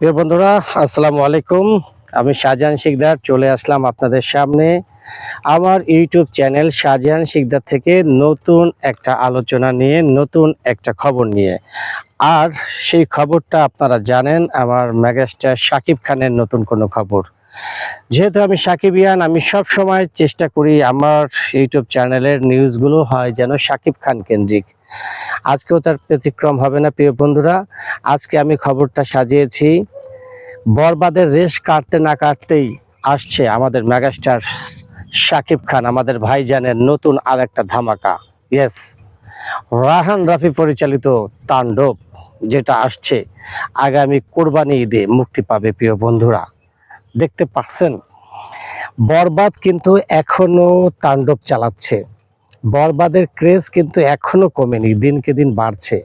প্রিয় বন্ধুরা, আসসালামু আলাইকুম। আমি শাহজাহান শিকদার চলে আসলাম আপনাদের সামনে আমার ইউটিউব চ্যানেল শাহজাহান শিকদার থেকে নতুন একটা আলোচনা নিয়ে, নতুন একটা খবর নিয়ে। আর সেই খবরটা আপনারা জানেন, আমার মেগাস্টার শাকিব খানের নতুন কোনো খবর। যেহেতু আমি সাকিবিয়ান, আমি সব সময় চেষ্টা করি আমার ইউটিউব চ্যানেলের নিউজগুলো হয় যেন শাকিব খান কেন্দ্রিক। আজকেও তার ব্যতিক্রম হবে না প্রিয় বন্ধুরা। আজকে আমি খবরটা সাজিয়েছি বরবাদের রেশ কাটতে না কাটতেই আসছে আমাদের মেগাস্টার শাকিব খান, আমাদের ভাইজানের নতুন আর একটা ধামাকা। ইয়েস, রায়হান রাফি পরিচালিত তাণ্ডব, যেটা আসছে আগামী কোরবানি ঈদে মুক্তি পাবে। প্রিয় বন্ধুরা, দেখতে পাচ্ছেন বরবাদ কিন্তু এখনো তাণ্ডব চালাচ্ছে। বরবাদের ক্রেজ কিন্তু এখনো কমেনি, দিনকে দিন বাড়ছে।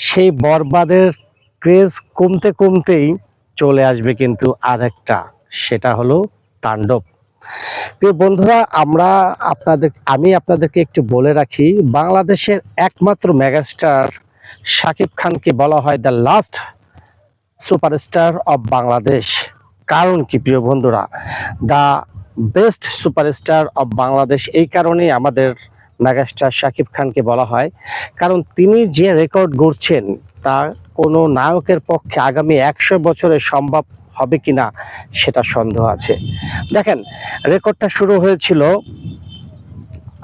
সেই বরবাদের ক্রেজ কমতে কমতেই চলে আসবে কিন্তু আরেকটা, সেটা হলো তাণ্ডব। প্রিয় বন্ধুরা, আমি আপনাদেরকে একটু বলে রাখি, বাংলাদেশের একমাত্র মেগাস্টার শাকিব খানকে বলা হয় the last superstar of Bangladesh. কারণ কি প্রিয় বন্ধুরা, the best superstar of Bangladesh এই কারণেই আমাদের মেগাস্টার শাকিব খানকে বলা হয়, কারণ তিনি যে রেকর্ড গড়ছেন তা কোনো নায়কের পক্ষে আগামী 100 বছরে সম্ভব হবে কিনা সেটা সন্দেহ আছে। দেখেন, রেকর্ডটা শুরু হয়েছিল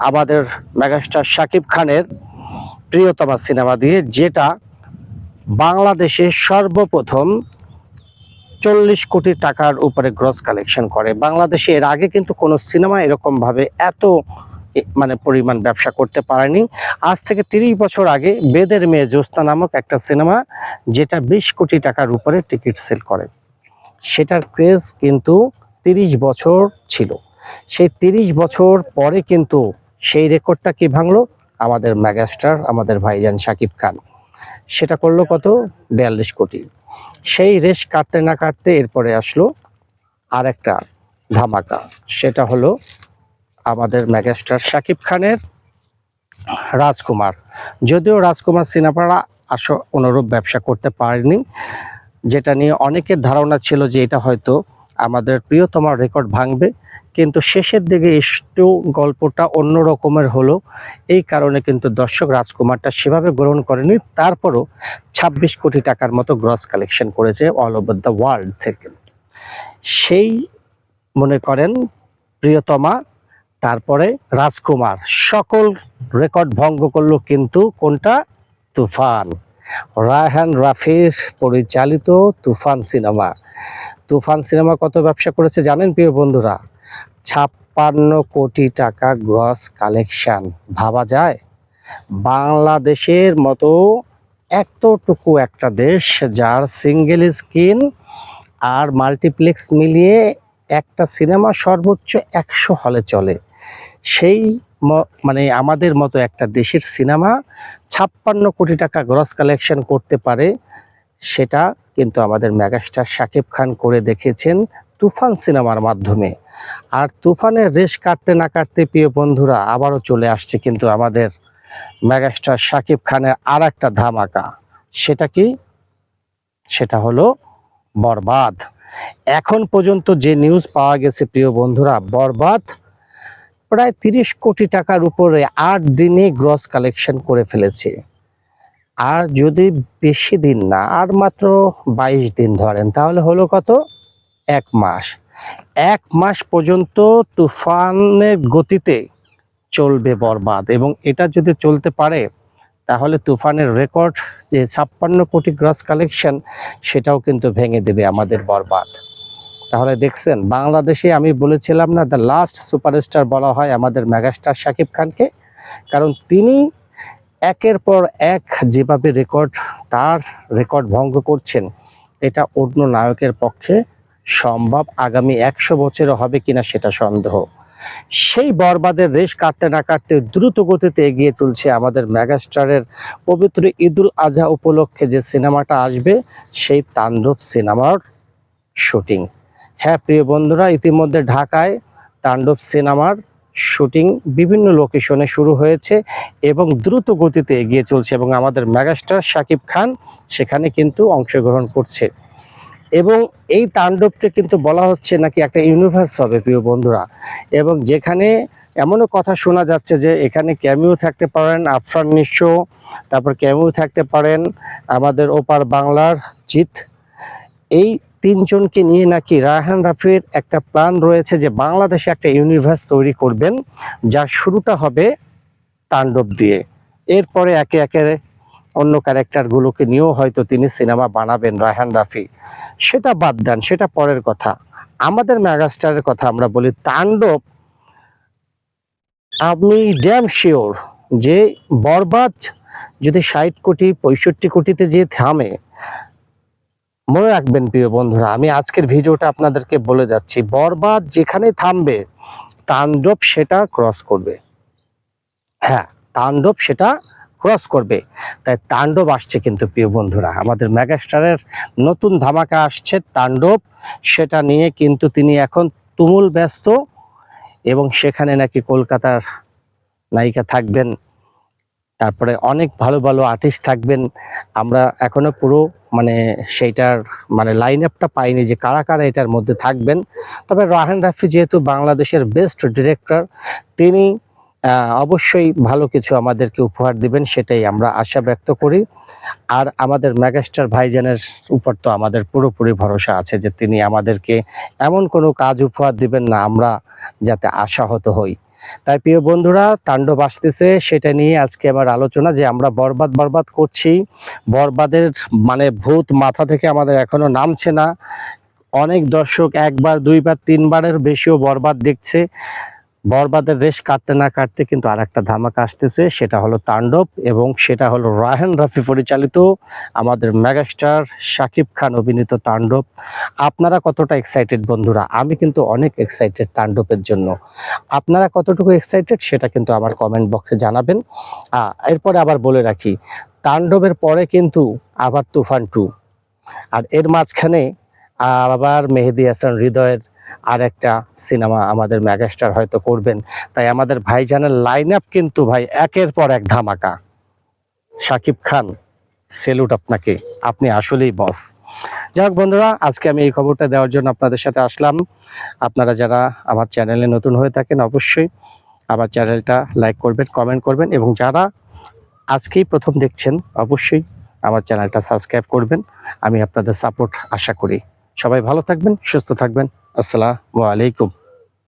আমাদের মেগাস্টার শাকিব খানের প্রিয়তমা সিনেমা দিয়ে, যেটা বাংলাদেশে সর্বপ্রথম 40 কোটি টাকার উপরে গ্রস কালেকশন করে। বাংলাদেশে এর আগে কিন্তু কোনো সিনেমা এরকম ভাবে এত পরিমাণ ব্যবসা করতে পারেনি। আজ থেকে 30 বছর আগে বেদের মেয়ে জ্যোৎস্না নামক একটা সিনেমা, যেটা 20 কোটি টাকার উপরে টিকিট সেল করে, সেটার ক্রেজ কিন্তু 30 বছর ছিল। সেই 30 বছর পরে কিন্তু সেই রেকর্ডটা কি ভাঙলো আমাদের মেগাস্টার, আমাদের ভাইজান শাকিব খান। সেটা করলো কত? 42 কোটি। সেই রেশ কাটতে না কাটতে এরপরে আসলো আর একটা ধামাকা, সেটা হলো আমাদের মেগাস্টার শাকিব খানের রাজকুমার। যদিও রাজকুমার সিনেমাটা অনুরূপ ব্যবসা করতে পারেনি, যেটা নিয়ে অনেকের ধারণা ছিল যে এটা হয়তো আমাদের প্রিয়তমার রেকর্ড ভাঙবে, কিন্তু শেষের দিকে একটু গল্পটা অন্য রকমের হলো। এই কারণে কিন্তু দর্শক রাজকুমারটা সেভাবে গ্রহণ করেনি। তারপরও 26 কোটি টাকার মতো গ্রস কালেকশন করেছে অল ওভার দ্য ওয়ার্ল্ড থেকে। সেই মনে করেন প্রিয়তমা, তারপরে রাজকুমার, সকল রেকর্ড ভঙ্গ করলো কিন্তু কোনটা? তুফান, রায়হান রাফির পরিচালিত তুফান সিনেমা। তুফান সিনেমা কত ব্যবসা করেছে জানেন প্রিয় বন্ধুরা? 56 কোটি টাকা গ্রস কালেকশন। ভাবা যায়? বাংলাদেশের মতো এতটুকু একটা দেশ, যার সিঙ্গেল স্ক্রিন আর মাল্টিপ্লেক্স মিলিয়ে একটা সিনেমা সর্বোচ্চ 100 হলে চলে, সেই আমাদের মতো একটা দেশের সিনেমা 56 কোটি টাকা গ্রস কালেকশন করতে পারে, সেটা কিন্তু আমাদের মেগাস্টার শাকিব খান করে দেখেছেন তুফান সিনেমার মাধ্যমে। আর তুফানের রেশ কাটতে না কাটতে প্রিয় বন্ধুরা আবারও চলে আসছে কিন্তু আমাদের মেগাস্টার শাকিব খানের আর একটা ধামাকা। সেটা কি? সেটা হলো বরবাদ। এখন পর্যন্ত যে নিউজ পাওয়া গেছে প্রিয় বন্ধুরা, বরবাদ প্রায় 30 কোটি টাকার উপরে 8 দিনে গ্রস কালেকশন করে ফেলেছে। আর যদি বেশি দিন না, আর মাত্র 22 দিন ধরেন, তাহলে হলো কত? 1 মাস। 1 মাস পর্যন্ত তুফানের গতিতে চলবে বরবাদ, এবং এটা যদি চলতে পারে তাহলে তুফানের রেকর্ড যে 56 কোটি গ্রস কালেকশন, সেটাও কিন্তু ভেঙে দেবে আমাদের বরবাদ। তাহলে দেখছেন, বাংলাদেশে আমি বলেছিলাম না দ্য লাস্ট সুপারস্টার বলা হয় আমাদের মেগাস্টার শাকিব খানকে, কারণ তিনি একের পর এক যেভাবে তার রেকর্ড ভঙ্গ করছেন, এটা অন্য নায়কের পক্ষে সম্ভব আগামী 100 বছরে হবে কিনা সেটা সন্দেহ। সেই বরবাদের রেশ কাটতে না কাটতে দ্রুত গতিতে এগিয়ে চলছে আমাদের মেগাস্টারের পবিত্র ঈদুল আজহা উপলক্ষে যে সিনেমাটা আসবে, সেই তাণ্ডব সিনেমার শুটিং। হ্যাঁ প্রিয় বন্ধুরা, ইতিমধ্যে ঢাকায় তাণ্ডব সিনেমার শুটিং বিভিন্ন লোকেশনে শুরু হয়েছে এবং দ্রুত গতিতে এগিয়ে চলছে, এবং আমাদের মেগাস্টার শাকিব খান সেখানে কিন্তু অংশগ্রহণ করছে। এবং এই তাণ্ডবকে কিন্তু বলা হচ্ছে নাকি একটা ইউনিভার্স হবে প্রিয় বন্ধুরা, এবং যেখানে এমনও কথা শোনা যাচ্ছে যে এখানে ক্যামিও থাকতে পারেন আফরান নিশো, তারপর ক্যামিও থাকতে পারেন আমাদের ওপার বাংলার জিৎ। এই তিনজনকে নিয়ে নাকি রায়হান রাফির একটা প্ল্যান রয়েছে যে বাংলাদেশে একটা ইউনিভার্স তৈরি করবেন, যার শুরুটা হবে তাণ্ডব দিয়ে। এরপরে একে একে অন্য ক্যারেক্টারগুলোকে নিয়েও হয়তো তিনি সিনেমা বানাবেন রায়হান রাফি। সেটা বাদ দেন, সেটা পরের কথা। আমাদের মেগাস্টারের কথা আমরা বলি, তাণ্ডব আমি ড্যাম শিওর যে বরবাদ যদি 60 কোটি 65 কোটিতে যে থামে, মনে রাখবেন প্রিয় বন্ধুরা, আমি আজকের ভিডিওটা আপনাদেরকে বলে যাচ্ছি, বরবাদ যেখানে থামবে তাণ্ডব সেটা ক্রস করবে। হ্যাঁ, তাণ্ডব সেটা ক্রস করবে। তাই তাণ্ডব আসছে কিন্তু প্রিয় বন্ধুরা, আমাদের মেগাস্টারের নতুন ধামাকা আসছে তাণ্ডব। সেটা নিয়ে কিন্তু তিনি এখন তুমুল ব্যস্ত, এবং সেখানে নাকি কলকাতার নায়িকা থাকবেন, তারপরে অনেক ভালো ভালো আর্টিস্ট থাকবেন। আমরা এখনো পুরো মানে সেইটার মানে লাইন আপটা পাইনি যে কারা কারা এটার মধ্যে থাকবেন। তবে রায়হান রাফি যেহেতু বাংলাদেশের বেস্ট ডিরেক্টর, তিনি অবশ্যই ভালো কিছু আমাদেরকে উপহার দিবেন, সেটাই আমরা আশা ব্যক্ত করি। আর আমাদের মেগাস্টার ভাইজানের উপর তো আমাদের পুরোপুরি ভরসা আছে যে তিনি আমাদেরকে এমন কোনো কাজ উপহার দিবেন না আমরা যাতে আশাহত হই। তাই প্রিয় বন্ধুরা, তাণ্ডব আসতেছে, সেটা নিয়ে আজকে আমার আলোচনা যে আমরা বরবাদ বরবাদ করছি, বরবাদের মানে ভূত মাথা থেকে আমাদের এখনো নামছে না। অনেক দর্শক একবার দুইবার তিনবারের বেশিও বরবাদ দেখছে। বরবাদের রেশ কাটতে না কাটতে কিন্তু আর একটা ধামাকা আসতেছে, সেটা হলো তাণ্ডব, এবং সেটা হলো রায়হান রাফি পরিচালিত আমাদের মেগাস্টার শাকিব খান অভিনীত তাণ্ডব। আপনারা কতটা এক্সাইটেড বন্ধুরা? আমি কিন্তু অনেক এক্সাইটেড তাণ্ডবের জন্য। আপনারা কতটুকু এক্সাইটেড সেটা কিন্তু আমার কমেন্ট বক্সে জানাবেন। এরপরে আবার বলে রাখি, তাণ্ডবের পরে কিন্তু আবার তুফান 2, আর এর মাঝখানে আবার মেহেদী হাসান হৃদয়ের আর একটা সিনেমা আমাদের মেগাস্টার হয়তো করবেন। তাই আমাদের ভাইজানের লাইন আপ কিন্তু ভাই একের পর এক ধামাকা। শাকিব খান, সেলুট আপনাকে, আপনি আসলেই বস। যাই হোক বন্ধুরা, আজকে আমি এই খবরটা দেওয়ার জন্য আপনাদের সাথে আসলাম। আপনারা যারা আমার চ্যানেলে নতুন হয়ে থাকেন অবশ্যই আমার চ্যানেলটা লাইক করবেন, কমেন্ট করবেন, এবং যারা আজকেই প্রথম দেখছেন অবশ্যই আমার চ্যানেলটা সাবস্ক্রাইব করবেন। আমি আপনাদের সাপোর্ট আশা করি। সবাই ভালো থাকবেন, সুস্থ থাকবেন। আসসালামু আলাইকুম।